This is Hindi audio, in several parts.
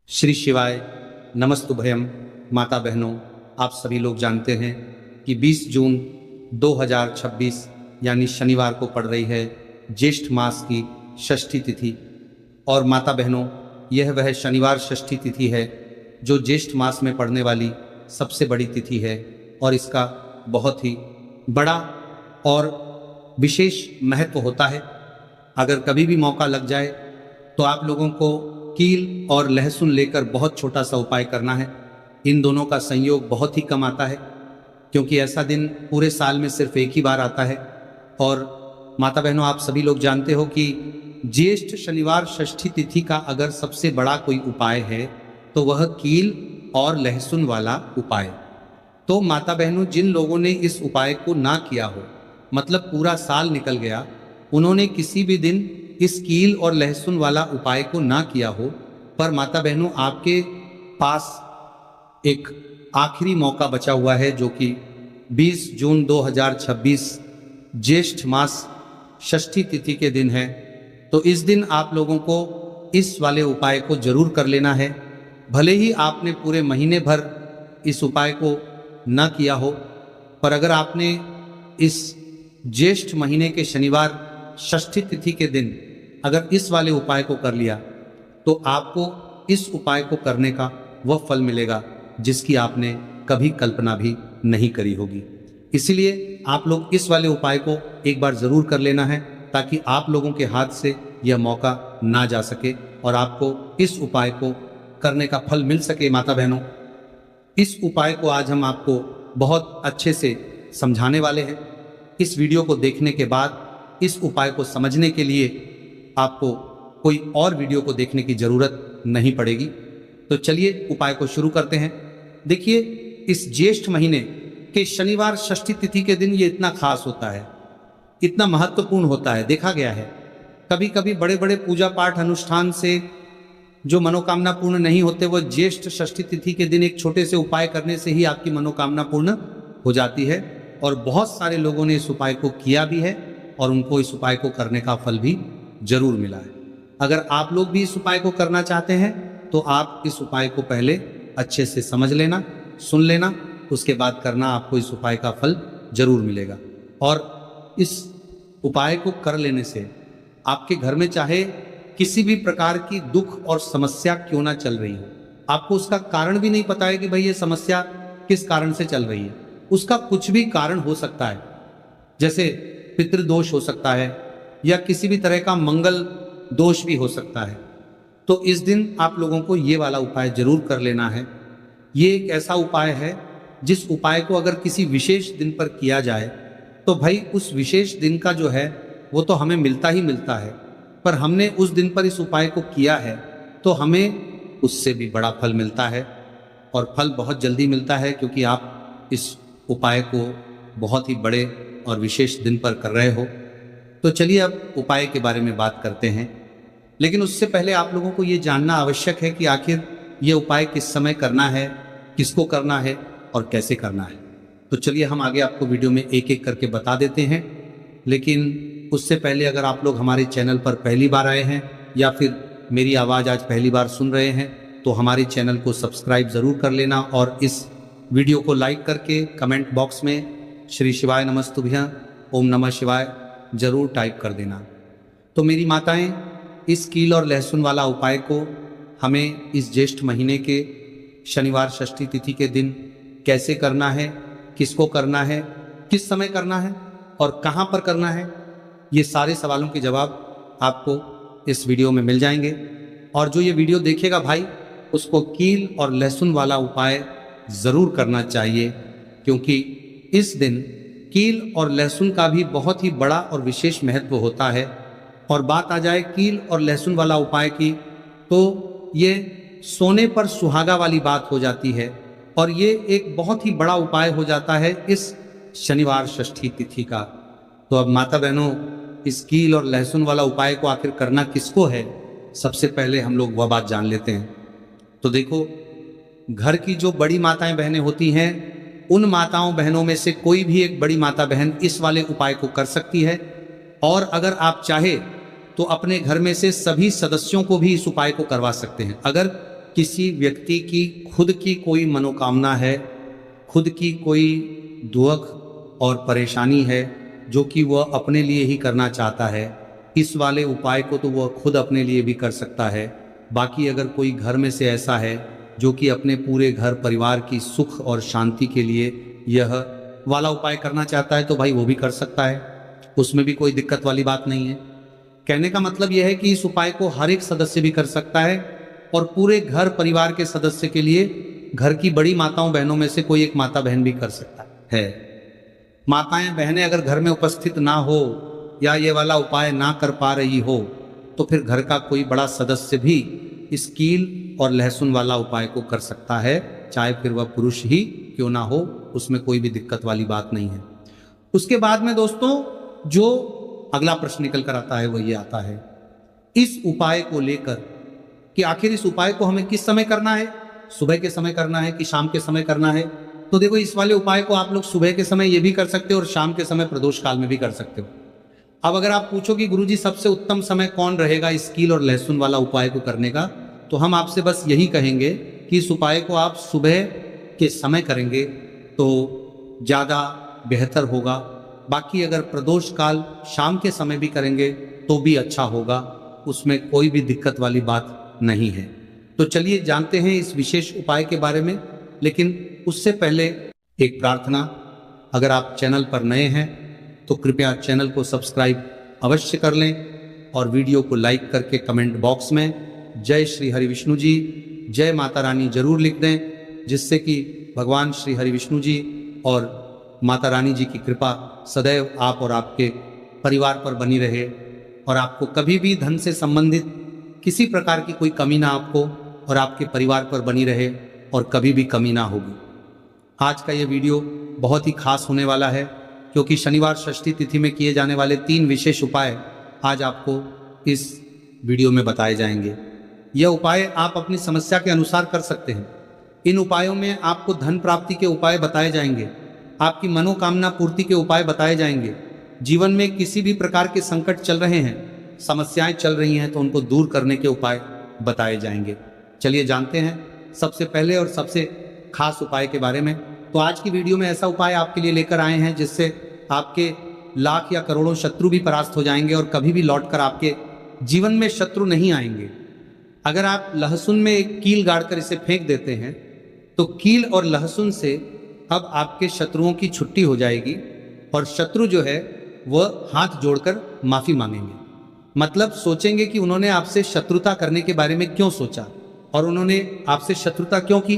श्री शिवाय नमस्तुभयम। माता बहनों, आप सभी लोग जानते हैं कि 20 जून 2026 यानी शनिवार को पड़ रही है ज्येष्ठ मास की षष्ठी तिथि। और माता बहनों, यह वह शनिवार षष्ठी तिथि है जो ज्येष्ठ मास में पड़ने वाली सबसे बड़ी तिथि है और इसका बहुत ही बड़ा और विशेष महत्व होता है। अगर कभी भी मौका लग जाए तो आप लोगों को कील और लहसुन लेकर बहुत छोटा सा उपाय करना है। इन दोनों का संयोग बहुत ही कम आता है क्योंकि ऐसा दिन पूरे साल में सिर्फ एक ही बार आता है। और माता बहनों, आप सभी लोग जानते हो कि ज्येष्ठ शनिवार षष्ठी तिथि का अगर सबसे बड़ा कोई उपाय है तो वह कील और लहसुन वाला उपाय। तो माता बहनों, जिन लोगों ने इस उपाय को ना किया हो, मतलब पूरा साल निकल गया, उन्होंने किसी भी दिन इस कील और लहसुन वाला उपाय को ना किया हो, पर माता बहनों आपके पास एक आखिरी मौका बचा हुआ है जो कि 20 जून 2026 ज्येष्ठ मास षष्ठी तिथि के दिन है। तो इस दिन आप लोगों को इस वाले उपाय को जरूर कर लेना है। भले ही आपने पूरे महीने भर इस उपाय को न किया हो, पर अगर आपने इस ज्येष्ठ महीने के शनिवार षष्ठी तिथि के दिन अगर इस वाले उपाय को कर लिया तो आपको इस उपाय को करने का वह फल मिलेगा जिसकी आपने कभी कल्पना भी नहीं करी होगी। इसीलिए आप लोग इस वाले उपाय को एक बार जरूर कर लेना है ताकि आप लोगों के हाथ से यह मौका ना जा सके और आपको इस उपाय को करने का फल मिल सके। माता बहनों, इस उपाय को आज हम आपको बहुत अच्छे से समझाने वाले हैं। इस वीडियो को देखने के बाद इस उपाय को समझने के लिए आपको कोई और वीडियो को देखने की जरूरत नहीं पड़ेगी। तो चलिए उपाय को शुरू करते हैं। देखिए, इस ज्येष्ठ महीने के शनिवार षष्ठी तिथि के दिन ये इतना खास होता है, इतना महत्वपूर्ण होता है। देखा गया है कभी कभी बड़े बड़े पूजा पाठ अनुष्ठान से जो मनोकामना पूर्ण नहीं होते, वह ज्येष्ठ षष्ठी तिथि के दिन एक छोटे से उपाय करने से ही आपकी मनोकामना पूर्ण हो जाती है। और बहुत सारे लोगों ने इस उपाय को किया भी है और उनको इस उपाय को करने का फल भी जरूर मिला है। अगर आप लोग भी इस उपाय को करना चाहते हैं तो आप इस उपाय को पहले अच्छे से समझ लेना, सुन लेना, उसके बाद करना, आपको इस उपाय का फल जरूर मिलेगा। और इस उपाय को कर लेने से आपके घर में चाहे किसी भी प्रकार की दुख और समस्या क्यों ना चल रही हो, आपको उसका कारण भी नहीं पता है कि भाई ये समस्या किस कारण से चल रही है, उसका कुछ भी कारण हो सकता है। जैसे पितृदोष हो सकता है या किसी भी तरह का मंगल दोष भी हो सकता है। तो इस दिन आप लोगों को ये वाला उपाय जरूर कर लेना है। ये एक ऐसा उपाय है जिस उपाय को अगर किसी विशेष दिन पर किया जाए तो भाई उस विशेष दिन का जो है वो तो हमें मिलता ही मिलता है, पर हमने उस दिन पर इस उपाय को किया है तो हमें उससे भी बड़ा फल मिलता है। और फल बहुत जल्दी मिलता है क्योंकि आप इस उपाय को बहुत ही बड़े और विशेष दिन पर कर रहे हो। तो चलिए अब उपाय के बारे में बात करते हैं, लेकिन उससे पहले आप लोगों को ये जानना आवश्यक है कि आखिर ये उपाय किस समय करना है, किसको करना है और कैसे करना है। तो चलिए हम आगे आपको वीडियो में एक एक करके बता देते हैं। लेकिन उससे पहले अगर आप लोग हमारे चैनल पर पहली बार आए हैं या फिर मेरी आवाज़ आज पहली बार सुन रहे हैं तो हमारे चैनल को सब्सक्राइब ज़रूर कर लेना और इस वीडियो को लाइक करके कमेंट बॉक्स में श्री शिवाय नमस्तुभ्यं ओम नमः शिवाय जरूर टाइप कर देना। तो मेरी माताएं, इस कील और लहसुन वाला उपाय को हमें इस ज्येष्ठ महीने के शनिवार षष्ठी तिथि के दिन कैसे करना है, किसको करना है, किस समय करना है और कहां पर करना है, ये सारे सवालों के जवाब आपको इस वीडियो में मिल जाएंगे। और जो ये वीडियो देखेगा भाई, उसको कील और लहसुन वाला उपाय ज़रूर करना चाहिए क्योंकि इस दिन कील और लहसुन का भी बहुत ही बड़ा और विशेष महत्व होता है। और बात आ जाए कील और लहसुन वाला उपाय की तो ये सोने पर सुहागा वाली बात हो जाती है और ये एक बहुत ही बड़ा उपाय हो जाता है इस शनिवार षष्ठी तिथि का। तो अब माता बहनों, इस कील और लहसुन वाला उपाय को आखिर करना किसको है, सबसे पहले हम लोग वह बात जान लेते हैं। तो देखो, घर की जो बड़ी माताएं बहनें होती हैं, उन माताओं बहनों में से कोई भी एक बड़ी माता बहन इस वाले उपाय को कर सकती है। और अगर आप चाहे तो अपने घर में से सभी सदस्यों को भी इस उपाय को करवा सकते हैं। अगर किसी व्यक्ति की खुद की कोई मनोकामना है, खुद की कोई दुख और परेशानी है जो कि वह अपने लिए ही करना चाहता है, इस वाले उपाय को तो वह खुद अपने लिए भी कर सकता है। बाकी अगर कोई घर में से ऐसा है जो कि अपने पूरे घर परिवार की सुख और शांति के लिए यह वाला उपाय करना चाहता है तो भाई वो भी कर सकता है, उसमें भी कोई दिक्कत वाली बात नहीं है। कहने का मतलब यह है कि इस उपाय को हर एक सदस्य भी कर सकता है और पूरे घर परिवार के सदस्य के लिए घर की बड़ी माताओं बहनों में से कोई एक माता बहन भी कर सकता है। माताएं बहनें अगर घर में उपस्थित ना हो या ये वाला उपाय ना कर पा रही हो तो फिर घर का कोई बड़ा सदस्य भी इस कील और लहसुन वाला उपाय को कर सकता है, चाहे फिर वह पुरुष ही क्यों ना हो, उसमें कोई भी दिक्कत वाली बात नहीं है। उसके बाद में दोस्तों जो अगला प्रश्न निकल कर आता है वो ये आता है इस उपाय को लेकर कि आखिर इस उपाय को हमें किस समय करना है, सुबह के समय करना है कि शाम के समय करना है। तो देखो इस वाले उपाय को आप लोग सुबह के समय ये भी कर सकते हो और शाम के समय प्रदोष काल में भी कर सकते हो। अब अगर आप पूछो कि गुरुजी सबसे उत्तम समय कौन रहेगा इस कील और लहसुन वाला उपाय को करने का, तो हम आपसे बस यही कहेंगे कि इस उपाय को आप सुबह के समय करेंगे तो ज़्यादा बेहतर होगा। बाकी अगर प्रदोष काल शाम के समय भी करेंगे तो भी अच्छा होगा, उसमें कोई भी दिक्कत वाली बात नहीं है। तो चलिए जानते हैं इस विशेष उपाय के बारे में, लेकिन उससे पहले एक प्रार्थना, अगर आप चैनल पर नए हैं तो कृपया चैनल को सब्सक्राइब अवश्य कर लें और वीडियो को लाइक करके कमेंट बॉक्स में जय श्री हरि विष्णु जी, जय माता रानी जरूर लिख दें, जिससे कि भगवान श्री हरि विष्णु जी और माता रानी जी की कृपा सदैव आप और आपके परिवार पर बनी रहे और आपको कभी भी धन से संबंधित किसी प्रकार की कोई कमी ना आपको और आपके परिवार पर बनी रहे और कभी भी कमी ना होगी। आज का ये वीडियो बहुत ही खास होने वाला है क्योंकि शनिवार षष्ठी तिथि में किए जाने वाले 3 विशेष उपाय आज आपको इस वीडियो में बताए जाएंगे। यह उपाय आप अपनी समस्या के अनुसार कर सकते हैं। इन उपायों में आपको धन प्राप्ति के उपाय बताए जाएंगे, आपकी मनोकामना पूर्ति के उपाय बताए जाएंगे। जीवन में किसी भी प्रकार के संकट चल रहे हैं, समस्याएं चल रही हैं तो उनको दूर करने के उपाय बताए जाएंगे। चलिए जानते हैं सबसे पहले और सबसे खास उपाय के बारे में। तो आज की वीडियो में ऐसा उपाय आपके लिए लेकर आए हैं जिससे आपके लाख या करोड़ों शत्रु भी परास्त हो जाएंगे और कभी भी लौटकर आपके जीवन में शत्रु नहीं आएंगे। अगर आप लहसुन में एक कील गाड़कर इसे फेंक देते हैं तो कील और लहसुन से अब आपके शत्रुओं की छुट्टी हो जाएगी और शत्रु जो है वह हाथ जोड़कर माफी मांगेंगे। मतलब सोचेंगे कि उन्होंने आपसे शत्रुता करने के बारे में क्यों सोचा और उन्होंने आपसे शत्रुता क्यों की।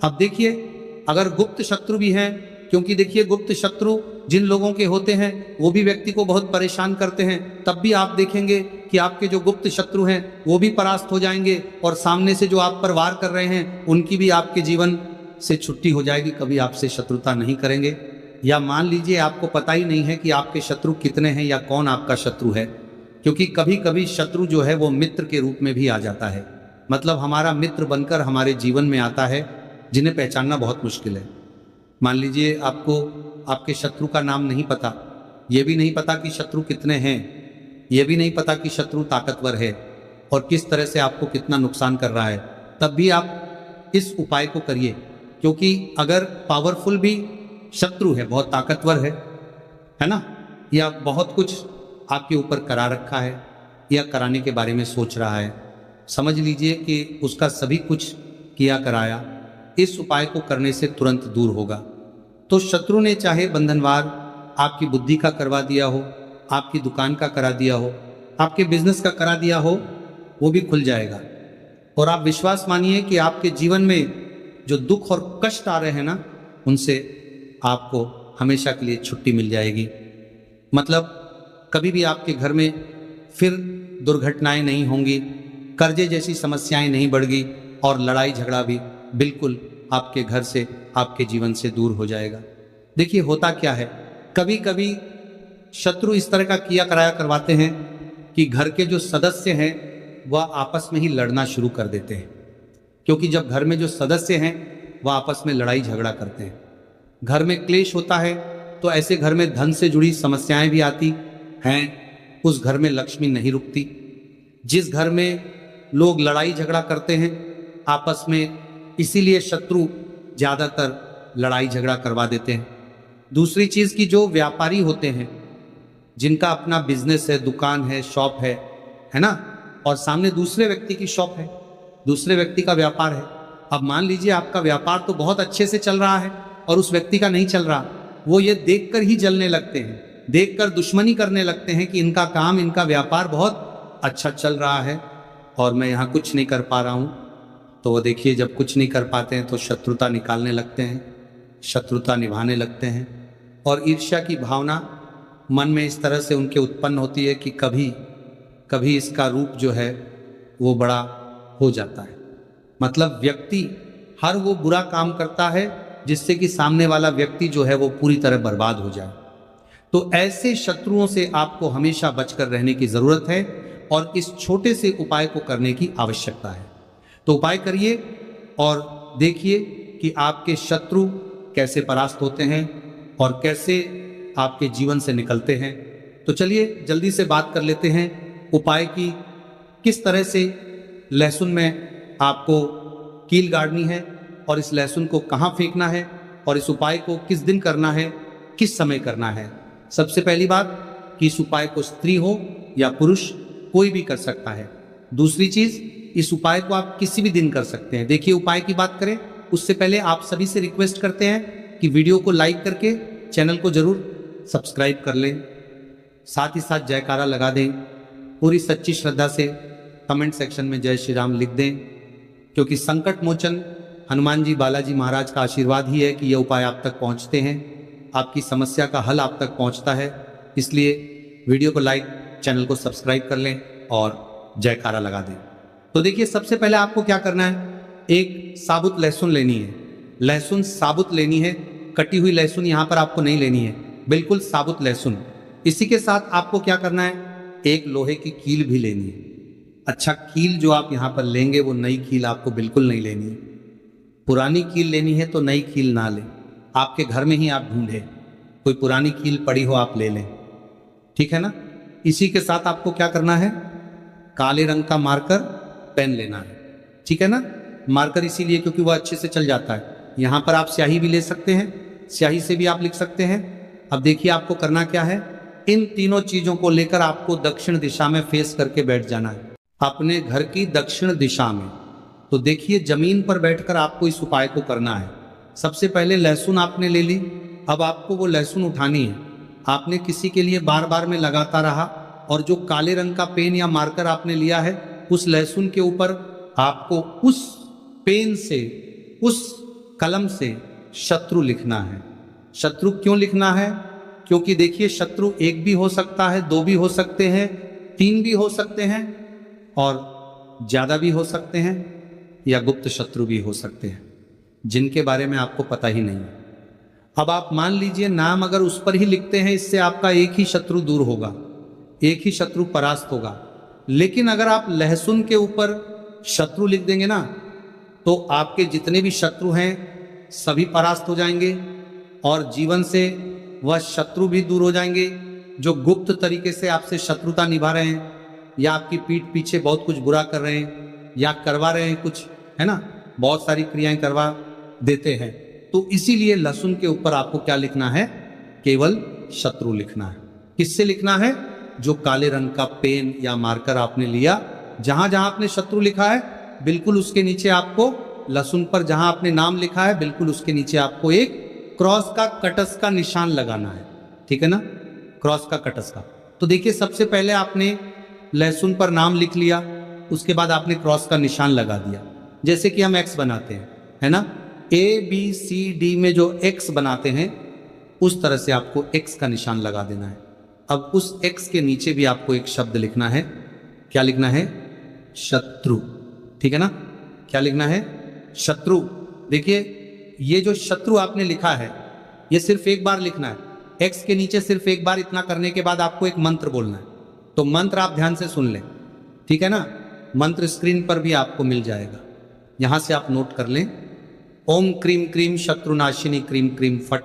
अब देखिए अगर गुप्त शत्रु भी हैं, क्योंकि देखिए गुप्त शत्रु जिन लोगों के होते हैं वो भी व्यक्ति को बहुत परेशान करते हैं, तब भी आप देखेंगे कि आपके जो गुप्त शत्रु हैं वो भी परास्त हो जाएंगे और सामने से जो आप पर वार कर रहे हैं उनकी भी आपके जीवन से छुट्टी हो जाएगी, कभी आपसे शत्रुता नहीं करेंगे। या मान लीजिए आपको पता ही नहीं है कि आपके शत्रु कितने हैं या कौन आपका शत्रु है, क्योंकि कभी कभी शत्रु जो है वो मित्र के रूप में भी आ जाता है। मतलब हमारा मित्र बनकर हमारे जीवन में आता है जिन्हें पहचानना बहुत मुश्किल है। मान लीजिए आपको आपके शत्रु का नाम नहीं पता, ये भी नहीं पता कि शत्रु कितने हैं, ये भी नहीं पता कि शत्रु ताकतवर है और किस तरह से आपको कितना नुकसान कर रहा है, तब भी आप इस उपाय को करिए। क्योंकि अगर पावरफुल भी शत्रु है, बहुत ताकतवर है ना, या बहुत कुछ आपके ऊपर करा रखा है या कराने के बारे में सोच रहा है, समझ लीजिए कि उसका सभी कुछ किया कराया इस उपाय को करने से तुरंत दूर होगा। तो शत्रु ने चाहे बंधनवार आपकी बुद्धि का करवा दिया हो, आपकी दुकान का करा दिया हो, आपके बिजनेस का करा दिया हो, वो भी खुल जाएगा। और आप विश्वास मानिए कि आपके जीवन में जो दुख और कष्ट आ रहे हैं ना, उनसे आपको हमेशा के लिए छुट्टी मिल जाएगी। मतलब कभी भी आपके घर में फिर दुर्घटनाएं नहीं होंगी, कर्जे जैसी समस्याएं नहीं बढ़गी और लड़ाई झगड़ा भी बिल्कुल आपके घर से, आपके जीवन से दूर हो जाएगा। देखिए होता क्या है, कभी कभी शत्रु इस तरह का किया कराया करवाते हैं कि घर के जो सदस्य हैं वह आपस में ही लड़ना शुरू कर देते हैं। क्योंकि जब घर में जो सदस्य हैं वह आपस में लड़ाई झगड़ा करते हैं, घर में क्लेश होता है, तो ऐसे घर में धन से जुड़ी समस्याएं भी आती हैं, उस घर में लक्ष्मी नहीं रुकती। जिस घर में लोग लड़ाई झगड़ा करते हैं, आपस में, इसीलिए शत्रु ज़्यादातर लड़ाई झगड़ा करवा देते हैं। दूसरी चीज़ कि जो व्यापारी होते हैं, जिनका अपना बिजनेस है, दुकान है, शॉप है ना, और सामने दूसरे व्यक्ति की शॉप है, दूसरे व्यक्ति का व्यापार है। अब मान लीजिए आपका व्यापार तो बहुत अच्छे से चल रहा है और उस व्यक्ति का नहीं चल रहा, वो ये देखकर ही जलने लगते हैं, देखकर दुश्मनी करने लगते हैं कि इनका काम, इनका व्यापार बहुत अच्छा चल रहा है और मैं यहाँ कुछ नहीं कर पा रहा हूँ। तो वो देखिए, जब कुछ नहीं कर पाते हैं तो शत्रुता निकालने लगते हैं, शत्रुता निभाने लगते हैं, और ईर्ष्या की भावना मन में इस तरह से उनके उत्पन्न होती है कि कभी कभी इसका रूप जो है वो बड़ा हो जाता है। मतलब व्यक्ति हर वो बुरा काम करता है जिससे कि सामने वाला व्यक्ति जो है वो पूरी तरह बर्बाद हो जाए। तो ऐसे शत्रुओं से आपको हमेशा बचकर रहने की जरूरत है और इस छोटे से उपाय को करने की आवश्यकता है। तो उपाय करिए और देखिए कि आपके शत्रु कैसे परास्त होते हैं और कैसे आपके जीवन से निकलते हैं। तो चलिए जल्दी से बात कर लेते हैं उपाय की, किस तरह से लहसुन में आपको कील गाड़नी है और इस लहसुन को कहाँ फेंकना है और इस उपाय को किस दिन करना है, किस समय करना है। सबसे पहली बात कि इस उपाय को स्त्री हो या पुरुष कोई भी कर सकता है। दूसरी चीज, इस उपाय को आप किसी भी दिन कर सकते हैं। देखिए, उपाय की बात करें उससे पहले आप सभी से रिक्वेस्ट करते हैं कि वीडियो को लाइक करके चैनल को जरूर सब्सक्राइब कर लें, साथ ही साथ जयकारा लगा दें, पूरी सच्ची श्रद्धा से कमेंट सेक्शन में जय श्री राम लिख दें, क्योंकि संकट मोचन हनुमान जी बालाजी महाराज का आशीर्वाद ही है कि ये उपाय आप तक पहुंचते हैं, आपकी समस्या का हल आप तक पहुंचता है। इसलिए वीडियो को लाइक, चैनल को सब्सक्राइब कर लें और जयकारा लगा दें। तो देखिए, सबसे पहले आपको क्या करना है, एक साबुत लहसुन लेनी है। लहसुन साबुत लेनी है, कटी हुई लहसुन यहाँ पर आपको नहीं लेनी है, बिल्कुल साबुत लहसुन। इसी के साथ आपको क्या करना है, एक लोहे की कील भी लेनी है। अच्छा, कील जो आप यहाँ पर लेंगे वो नई कील आपको बिल्कुल नहीं लेनी है। पुरानी कील लेनी है तो नई कील ना लें, आपके घर में ही आप ढूंढें, कोई पुरानी कील पड़ी हो आप ले लें, ठीक है ना। इसी के साथ आपको क्या करना है, काले रंग का मार्कर पेन लेना है, ठीक है ना। मार्कर इसीलिए क्योंकि वह अच्छे से चल जाता है। यहाँ पर आप स्याही भी ले सकते हैं, स्याही से भी आप लिख सकते हैं। अब देखिए आपको करना क्या है, इन तीनों चीजों को लेकर आपको दक्षिण दिशा में फेस करके बैठ जाना है, अपने घर की दक्षिण दिशा में। तो देखिए, जमीन पर बैठकर आपको इस उपाय को करना है। सबसे पहले लहसुन आपने ले ली, अब आपको वो लहसुन उठानी है। आपने किसी के लिए बार बार में लगाता रहा और जो काले रंग का पेन या मार्कर आपने लिया है, उस लहसुन के ऊपर आपको उस पेन से, उस कलम से शत्रु लिखना है। शत्रु क्यों लिखना है, क्योंकि देखिए, शत्रु एक भी हो सकता है, दो भी हो सकते हैं, तीन भी हो सकते हैं और ज्यादा भी हो सकते हैं, या गुप्त शत्रु भी हो सकते हैं जिनके बारे में आपको पता ही नहीं है। अब आप मान लीजिए नाम अगर उस पर ही लिखते हैं, इससे आपका एक ही शत्रु दूर होगा, एक ही शत्रु परास्त होगा। लेकिन अगर आप लहसुन के ऊपर शत्रु लिख देंगे ना, तो आपके जितने भी शत्रु हैं सभी परास्त हो जाएंगे और जीवन से वह शत्रु भी दूर हो जाएंगे जो गुप्त तरीके से आपसे शत्रुता निभा रहे हैं या आपकी पीठ पीछे बहुत कुछ बुरा कर रहे हैं या करवा रहे हैं कुछ, है ना, बहुत सारी क्रियाएं करवा देते हैं। तो इसीलिए लहसुन के ऊपर आपको क्या लिखना है, केवल शत्रु लिखना है। किससे लिखना है, जो काले रंग का पेन या मार्कर आपने लिया, जहां जहां आपने शत्रु लिखा है बिल्कुल उसके नीचे आपको, लहसुन पर जहां आपने नाम लिखा है बिल्कुल उसके नीचे आपको एक क्रॉस का, कटस का निशान लगाना है, ठीक है ना, क्रॉस का, कटस का। तो देखिए, सबसे पहले आपने लहसुन पर नाम लिख लिया, उसके बाद आपने क्रॉस का निशान लगा दिया, जैसे कि हम एक्स बनाते हैं, है ना, ABCD में जो एक्स बनाते हैं उस तरह से आपको एक्स का निशान लगा देना है। अब उस एक्स के नीचे भी आपको एक शब्द लिखना है, क्या लिखना है, शत्रु, ठीक है ना। क्या लिखना है, शत्रु। देखिए, ये जो शत्रु आपने लिखा है ये सिर्फ एक बार लिखना है, एक्स के नीचे सिर्फ एक बार। इतना करने के बाद आपको एक मंत्र बोलना है, तो मंत्र आप ध्यान से सुन लें, ठीक है ना। मंत्र स्क्रीन पर भी आपको मिल जाएगा, यहां से आप नोट कर लें, ओम क्रीम क्रीम शत्रुनाशिनी क्रीम क्रीम फट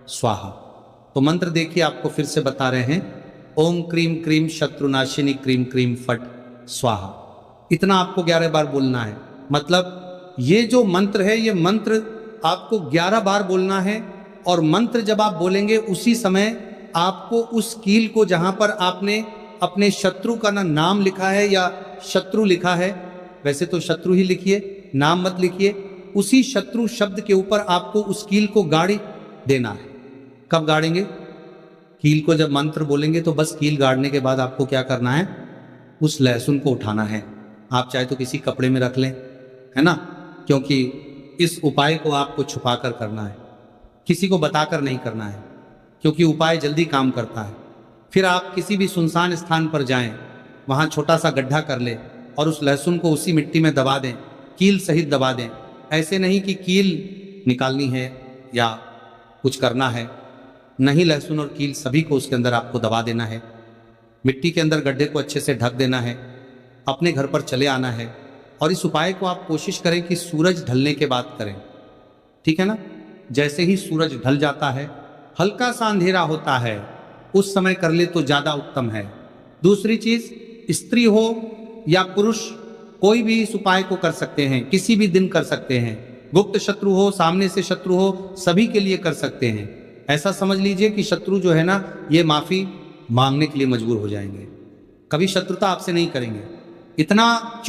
स्वाहा। तो मंत्र देखिए आपको फिर से बता रहे हैं, ओम क्रीम क्रीम शत्रुनाशिनी क्रीम क्रीम फट स्वाहा। इतना आपको 11 बार बोलना है। मतलब ये जो मंत्र है, ये मंत्र आपको 11 बार बोलना है। और मंत्र जब आप बोलेंगे उसी समय आपको उस कील को, जहां पर आपने अपने शत्रु का ना नाम लिखा है या शत्रु लिखा है, वैसे तो शत्रु ही लिखिए, नाम मत लिखिए, उसी शत्रु शब्द के ऊपर आपको उस कील को गाड़ी देना है। कब गाड़ेंगे? कील को जब मंत्र बोलेंगे तो बस कील गाड़ने के बाद आपको क्या करना है? उस लहसुन को उठाना है। आप चाहे तो किसी कपड़े में रख लें, है ना, क्योंकि इस उपाय को आपको छुपा कर करना है, किसी को बताकर नहीं करना है, क्योंकि उपाय जल्दी काम करता है। फिर आप किसी भी सुनसान स्थान पर जाएं, वहां छोटा सा गड्ढा कर ले और उस लहसुन को उसी मिट्टी में दबा दें, कील सहित दबा दें। ऐसे नहीं कि कील निकालनी है या कुछ करना है, नहीं, लहसुन और कील सभी को उसके अंदर आपको दबा देना है। मिट्टी के अंदर गड्ढे को अच्छे से ढक देना है, अपने घर पर चले आना है। और इस उपाय को आप कोशिश करें कि सूरज ढलने के बाद करें, ठीक है ना। जैसे ही सूरज ढल जाता है, हल्का सा अंधेरा होता है, उस समय कर ले तो ज्यादा उत्तम है। दूसरी चीज, स्त्री हो या पुरुष, कोई भी इस उपाय को कर सकते हैं, किसी भी दिन कर सकते हैं। गुप्त शत्रु हो, सामने से शत्रु हो, सभी के लिए कर सकते हैं। ऐसा समझ लीजिए कि शत्रु जो है ना, ये माफी मांगने के लिए मजबूर हो जाएंगे, कभी शत्रुता आपसे नहीं करेंगे। इतना चूक